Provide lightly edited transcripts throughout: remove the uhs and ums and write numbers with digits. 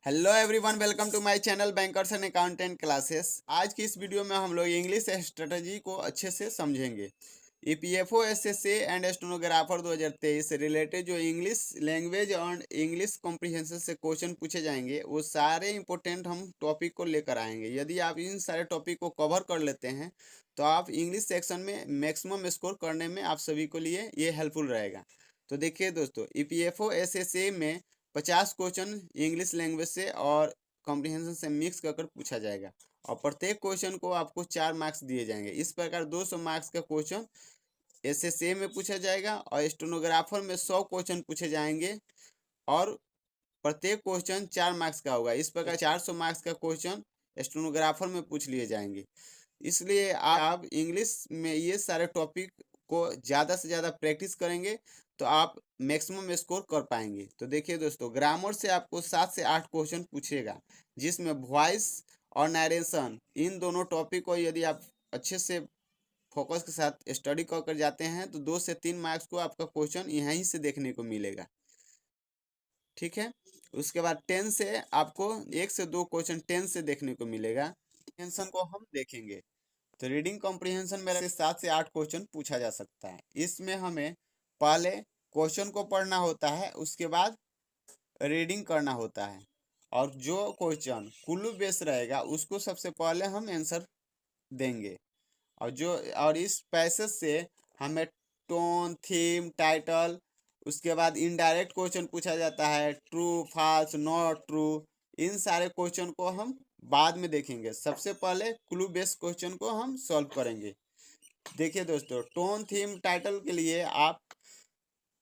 Hello everyone, welcome to my channel bankers and accountant classes. आज की इस video में हम लोग इंग्लिश स्ट्रेटजी को अच्छे से समझेंगे। ईपीएफओ, एसएससी एंड स्टेनोग्राफर 2023 से रिलेटेड जो इंग्लिश लैंग्वेज और इंग्लिश कॉम्प्रिहेंशन से क्वेश्चन पूछे जाएंगे, वो सारे इंपॉर्टेंट हम टॉपिक को लेकर आएंगे। यदि आप इन सारे टॉपिक को कवर कर लेते हैं तो आप इंग्लिश सेक्शन में मैक्सिमम स्कोर करने में आप सभी को लिए ये हेल्पफुल रहेगा। तो देखिए दोस्तों, ईपीएफओ एसएससी में 50 क्वेश्चन इंग्लिश लैंग्वेज से और कॉम्प्रिहेंशन से मिक्स कर पूछा जाएगा और प्रत्येक क्वेश्चन को आपको 4 मार्क्स दिए जाएंगे। इस प्रकार 200 मार्क्स का क्वेश्चन एसएससी में पूछा जाएगा और स्टेनोग्राफर में 100 क्वेश्चन पूछे जाएंगे और प्रत्येक क्वेश्चन 4 मार्क्स का होगा। इस प्रकार 400 मार्क्स का क्वेश्चन स्टेनोग्राफर में पूछ लिए जाएंगे। इसलिए आप इंग्लिश में ये सारे टॉपिक को ज़्यादा से ज़्यादा प्रैक्टिस करेंगे तो आप मैक्सिमम स्कोर कर पाएंगे। तो देखिए दोस्तों, ग्रामर से आपको 7 से 8 क्वेश्चन पूछेगा, जिसमें वॉइस और नरेशन इन दोनों टॉपिक को यदि आप अच्छे से फोकस के साथ स्टडी कर जाते हैं तो 2 से 3 मार्क्स को आपका क्वेश्चन यहीं से देखने को मिलेगा। ठीक है, उसके बाद 10 से आपको 1 से 2 क्वेश्चन 10 से देखने को मिलेगा। कॉम्प्रिहेंशन को हम देखेंगे तो रीडिंग कॉम्प्रिहेंशन में 7 से 8 क्वेश्चन पूछा जा सकता है। इसमें हमें पहले क्वेश्चन को पढ़ना होता है, उसके बाद रीडिंग करना होता है और जो क्वेश्चन क्लू बेस रहेगा उसको सबसे पहले हम आंसर देंगे और इस पैसेज से हमें टोन, थीम, टाइटल, उसके बाद इनडायरेक्ट क्वेश्चन पूछा जाता है, ट्रू, फॉल्स, नॉट ट्रू। इन सारे क्वेश्चन को हम बाद में देखेंगे। सबसे पहले क्लू बेस्ड क्वेश्चन को हम सॉल्व करेंगे। देखिए दोस्तों, टोन, थीम, टाइटल के लिए आप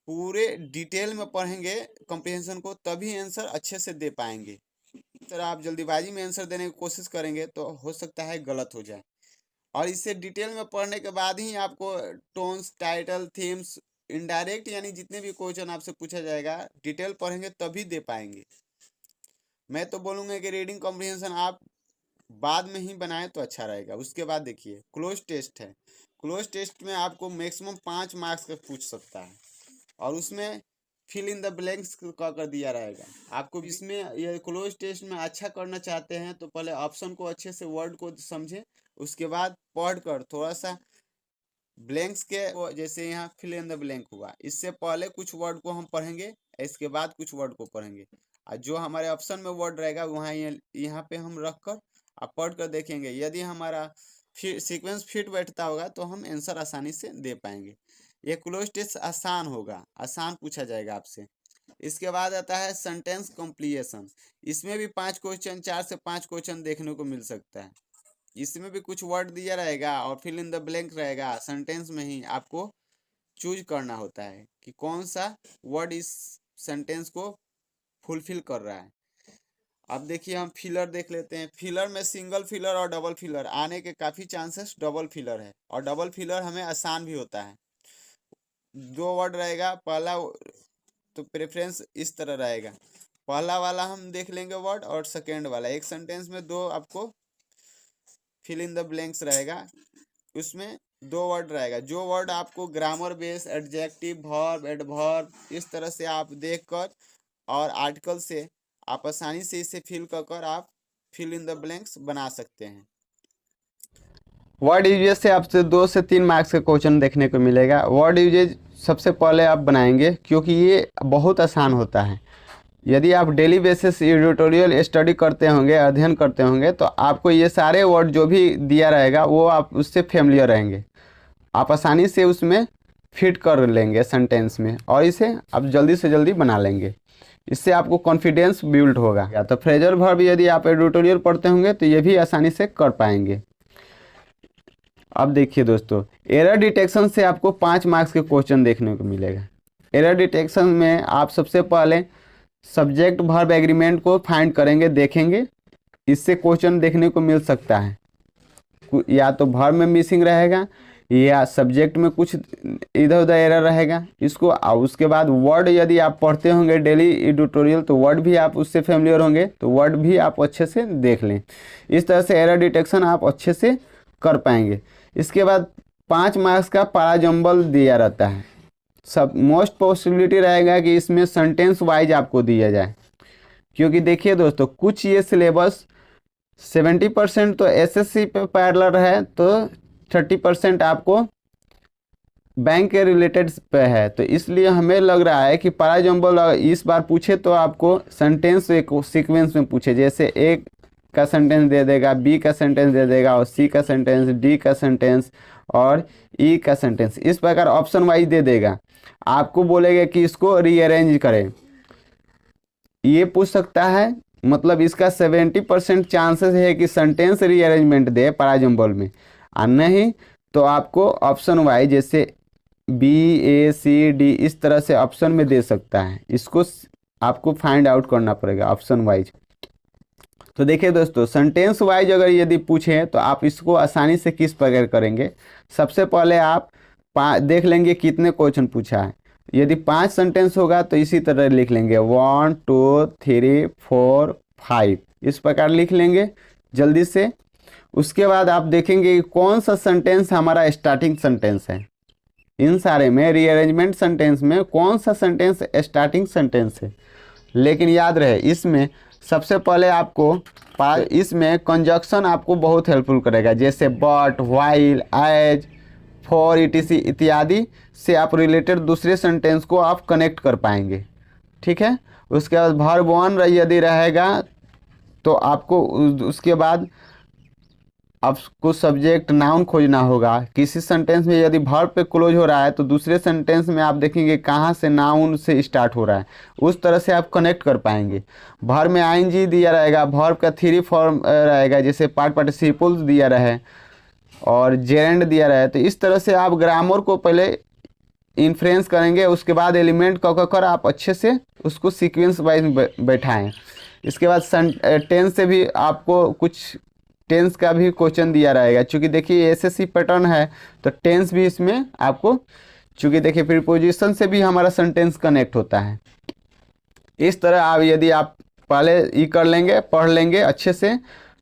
पूरे डिटेल में पढ़ेंगे कॉम्प्रिहेंशन को, तभी आंसर अच्छे से दे पाएंगे। सर आप जल्दीबाजी में आंसर देने की कोशिश करेंगे तो हो सकता है गलत हो जाए, और इसे डिटेल में पढ़ने के बाद ही आपको टोन्स, टाइटल, थीम्स, इनडायरेक्ट यानी जितने भी क्वेश्चन आपसे पूछा जाएगा डिटेल पढ़ेंगे तभी दे पाएंगे। मैं तो बोलूँगा कि रीडिंग कॉम्प्रिहेंशन आप बाद में ही बनाएं तो अच्छा रहेगा। उसके बाद देखिए क्लोज टेस्ट है। क्लोज टेस्ट में आपको मैक्सिमम 5 मार्क्स का पूछ सकता है और उसमें फिल इन द ब्लैंक्स का कर दिया रहेगा। आपको इसमें ये क्लोज टेस्ट में अच्छा करना चाहते हैं तो पहले ऑप्शन को अच्छे से वर्ड को समझें, उसके बाद पढ़ कर थोड़ा सा ब्लैंक्स के जैसे यहाँ फिल इन द ब्लैंक हुआ, इससे पहले कुछ वर्ड को हम पढ़ेंगे, इसके बाद कुछ वर्ड को पढ़ेंगे और जो हमारे ऑप्शन में वर्ड रहेगा वहाँ यहाँ पे हम रख कर आप पढ़ कर देखेंगे। यदि हमारा सीक्वेंस फिट बैठता होगा तो हम आंसर आसानी से दे पाएंगे। ये क्लोज टेस्ट आसान होगा, आसान पूछा जाएगा आपसे। इसके बाद आता है सेंटेंस कंप्लीशन। इसमें भी 5 क्वेश्चन, 4 से 5 क्वेश्चन देखने को मिल सकता है। इसमें भी कुछ वर्ड दिया रहेगा और फिल इन द ब्लैंक रहेगा। सेंटेंस में ही आपको चूज करना होता है कि कौन सा वर्ड इस सेंटेंस को फुलफिल कर रहा है। अब देखिए हम फिलर देख लेते हैं। फिलर में सिंगल फिलर और डबल फिलर आने के काफ़ी चांसेस डबल फिलर है, और डबल फिलर हमें आसान भी होता है। 2 वर्ड रहेगा, पहला तो प्रेफरेंस इस तरह रहेगा, पहला वाला हम देख लेंगे वर्ड और सेकेंड वाला। एक सेंटेंस में 2 आपको फिल इन द ब्लैंक्स रहेगा, उसमें 2 वर्ड रहेगा। जो वर्ड आपको grammar base, adjective, verb, adverb इस तरह से आप देखकर और आर्टिकल से आप आसानी से इसे फिल कर आप फिल इन द ब्लैंक्स बना सकते हैं। वर्ड यूजेज से आपसे 2 से 3 मार्क्स का क्वेश्चन देखने को मिलेगा। वर्ड यूजेज सबसे पहले आप बनाएंगे क्योंकि ये बहुत आसान होता है। यदि आप डेली बेसिस एडिटोरियल स्टडी करते होंगे, अध्ययन करते होंगे, तो आपको ये सारे वर्ड जो भी दिया रहेगा वो आप उससे फेमिलियर रहेंगे, आप आसानी से उसमें फिट कर लेंगे सेंटेंस में और इसे आप जल्दी से जल्दी बना लेंगे। इससे आपको कॉन्फिडेंस बिल्ड होगा। तो फ्रेजल वर्ब यदि आप एडिटोरियल पढ़ते होंगे तो ये भी आसानी से कर पाएंगे। अब देखिए दोस्तों, एरर डिटेक्शन से आपको 5 मार्क्स के क्वेश्चन देखने को मिलेगा। एरर डिटेक्शन में आप सबसे पहले सब्जेक्ट वर्ब एग्रीमेंट को फाइंड करेंगे, देखेंगे। इससे क्वेश्चन देखने को मिल सकता है, या तो वर्ब में मिसिंग रहेगा या सब्जेक्ट में कुछ इधर उधर एरर रहेगा इसको। उसके बाद वर्ड यदि आप पढ़ते होंगे डेली एडिटोरियल तो वर्ड भी आप उससे फेमिलियर होंगे, तो वर्ड भी आप अच्छे से देख लें। इस तरह से एरर डिटेक्शन आप अच्छे से कर पाएंगे। इसके बाद 5 मार्क्स का पैराजम्बल दिया रहता है। सब मोस्ट पॉसिबिलिटी रहेगा कि इसमें सेंटेंस वाइज आपको दिया जाए, क्योंकि देखिए दोस्तों, कुछ ये सिलेबस 70% तो एसएससी पे पैरेलल है, तो 30% आपको बैंक के रिलेटेड पे है। तो इसलिए हमें लग रहा है कि पैराजम्बल इस बार पूछे तो आपको सेंटेंस एक सीक्वेंस में पूछे, जैसे ए का सेंटेंस दे देगा, बी का सेंटेंस दे देगा, और सी का सेंटेंस, डी का सेंटेंस और ई का सेंटेंस, इस प्रकार ऑप्शन वाइज दे देगा। आपको बोलेगा कि इसको रीअरेंज करें, ये पूछ सकता है। मतलब इसका 70% चांसेस है कि सेंटेंस रीअरेंजमेंट दे पैराजम्बल में, और नहीं तो आपको ऑप्शन वाइज जैसे बी ए सी डी इस तरह से ऑप्शन में दे सकता है। इसको आपको फाइंड आउट करना पड़ेगा ऑप्शन वाइज। तो देखिए दोस्तों, सेंटेंस वाइज अगर यदि पूछें तो आप इसको आसानी से किस प्रकार करेंगे। सबसे पहले आप देख लेंगे कितने क्वेश्चन पूछा है। यदि 5 सेंटेंस होगा तो इसी तरह लिख लेंगे 1 2 3 4 5, इस प्रकार लिख लेंगे जल्दी से। उसके बाद आप देखेंगे कौन सा सेंटेंस हमारा स्टार्टिंग सेंटेंस है। इन सारे में रीअरेंजमेंट सेंटेंस में कौन सा सेंटेंस स्टार्टिंग सेंटेंस है। लेकिन याद रहे, इसमें सबसे पहले आपको इसमें कंजक्शन आपको बहुत हेल्पफुल करेगा, जैसे but, while, as, for, etc इत्यादि से आप रिलेटेड दूसरे सेंटेंस को आप कनेक्ट कर पाएंगे। ठीक है। उसके बाद वर्ब वन यदि रहेगा तो आपको उसके बाद आपको सब्जेक्ट नाउन खोजना होगा। किसी सेंटेंस में यदि वर्ब पे क्लोज हो रहा है तो दूसरे सेंटेंस में आप देखेंगे कहाँ से नाउन से स्टार्ट हो रहा है, उस तरह से आप कनेक्ट कर पाएंगे। वर्ब में आईएनजी दिया रहेगा, वर्ब का 3 फॉर्म रहेगा, जैसे पार्ट पार्टिसिपल्स दिया रहे और जेरेंड दिया रहे। तो इस तरह से आप ग्रामर को पहले इन्फ्लुएंस करेंगे, उसके बाद एलिमेंट कर आप अच्छे से उसको सीक्वेंस वाइज बैठाएँ। इसके बाद टेंस से भी आपको कुछ टेंस का भी क्वेश्चन दिया रहेगा, क्योंकि देखिए एसएससी पैटर्न है तो टेंस भी इसमें आपको, क्योंकि देखिए प्रीपोजिशन से भी हमारा सेंटेंस कनेक्ट होता है। इस तरह आप यदि आप पहले ये कर लेंगे, पढ़ लेंगे अच्छे से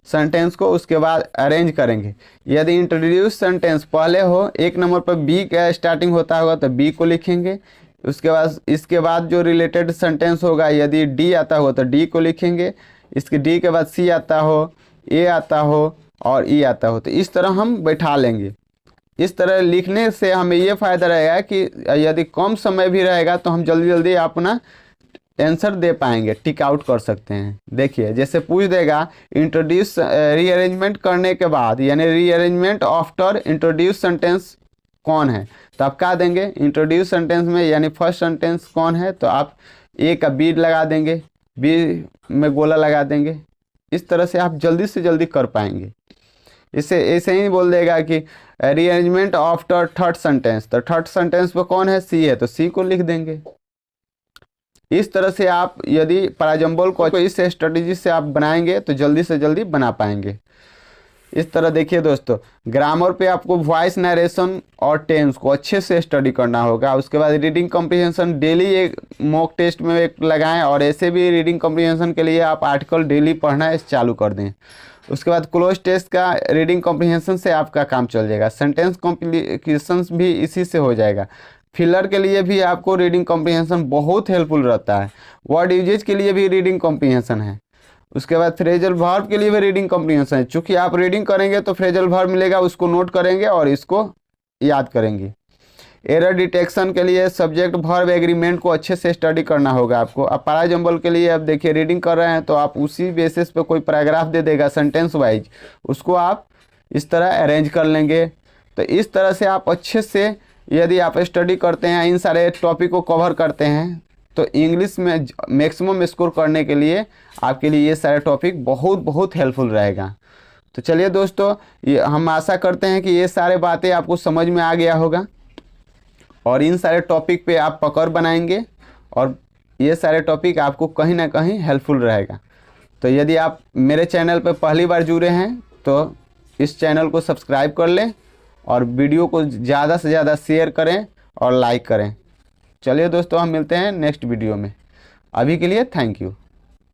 सेंटेंस को, उसके बाद अरेंज करेंगे। यदि इंट्रोड्यूस सेंटेंस पहले हो, 1 नंबर पर बी का स्टार्टिंग होता होगा तो बी को लिखेंगे। उसके बाद इसके बाद जो रिलेटेड सेंटेंस होगा, यदि डी आता हो तो डी को लिखेंगे। इसके डी के बाद सी आता हो, ए आता हो और ई आता हो, तो इस तरह हम बैठा लेंगे। इस तरह लिखने से हमें ये फ़ायदा रहेगा कि यदि कम समय भी रहेगा तो हम जल्दी जल्दी अपना आंसर दे पाएंगे, टिक आउट कर सकते हैं। देखिए जैसे पूछ देगा इंट्रोड्यूस रीअरेंजमेंट करने के बाद, यानी रीअरेंजमेंट आफ्टर इंट्रोड्यूस सेंटेंस कौन है, तो आप क्या देंगे इंट्रोड्यूस सेंटेंस में, यानी फर्स्ट सेंटेंस कौन है, तो आप ए का बी लगा देंगे, बी में गोला लगा देंगे। इस तरह से आप जल्दी से जल्दी कर पाएंगे। इसे ऐसे ही बोल देगा कि रीअरेंजमेंट आफ्टर थर्ड सेंटेंस, तो थर्ड सेंटेंस पे कौन है, सी है, तो सी को लिख देंगे। इस तरह से आप यदि पैराजम्बल को इस स्ट्रेटजी से आप बनाएंगे तो जल्दी से जल्दी बना पाएंगे। इस तरह देखिए दोस्तों, ग्रामर पे आपको वॉइस नरेशन और टेंस को अच्छे से स्टडी करना होगा। उसके बाद रीडिंग कॉम्प्रिहेंशन डेली एक मॉक टेस्ट में एक लगाएं, और ऐसे भी रीडिंग कॉम्प्रिहेंशन के लिए आप आर्टिकल डेली पढ़ना चालू कर दें। उसके बाद क्लोज टेस्ट का रीडिंग कॉम्प्रिहेंशन से आपका काम चल जाएगा। सेंटेंस कॉम्प्लिकेशन भी इसी से हो जाएगा। फिलर के लिए भी आपको रीडिंग कॉम्प्रिहेंशन बहुत हेल्पफुल रहता है। वर्ड यूजेज के लिए भी रीडिंग कॉम्प्रिहेंशन है। उसके बाद फ्रेजल वर्ब के लिए भी रीडिंग कॉम्प्रिहेंशन है। चूँकि आप रीडिंग करेंगे तो फ्रेजल वर्ब मिलेगा, उसको नोट करेंगे और इसको याद करेंगे। एरर डिटेक्शन के लिए सब्जेक्ट वर्ब एग्रीमेंट को अच्छे से स्टडी करना होगा आपको। अब पैराजम्बल के लिए अब देखिए रीडिंग कर रहे हैं तो आप उसी बेसिस पे कोई पैराग्राफ दे देगा सेंटेंस वाइज, उसको आप इस तरह अरेंज कर लेंगे। तो इस तरह से आप अच्छे से यदि आप स्टडी करते हैं, इन सारे टॉपिक को कवर करते हैं, तो इंग्लिश में मैक्सिमम स्कोर करने के लिए आपके लिए ये सारे टॉपिक बहुत बहुत हेल्पफुल रहेगा। तो चलिए दोस्तों, ये हम आशा करते हैं कि ये सारे बातें आपको समझ में आ गया होगा और इन सारे टॉपिक पे आप पकड़ बनाएंगे और ये सारे टॉपिक आपको कहीं ना कहीं हेल्पफुल रहेगा। तो यदि आप मेरे चैनल पर पहली बार जुड़े हैं तो इस चैनल को सब्सक्राइब कर लें और वीडियो को ज़्यादा से ज़्यादा शेयर करें और लाइक करें। चलिए दोस्तों, हम मिलते हैं नेक्स्ट वीडियो में। अभी के लिए थैंक यू।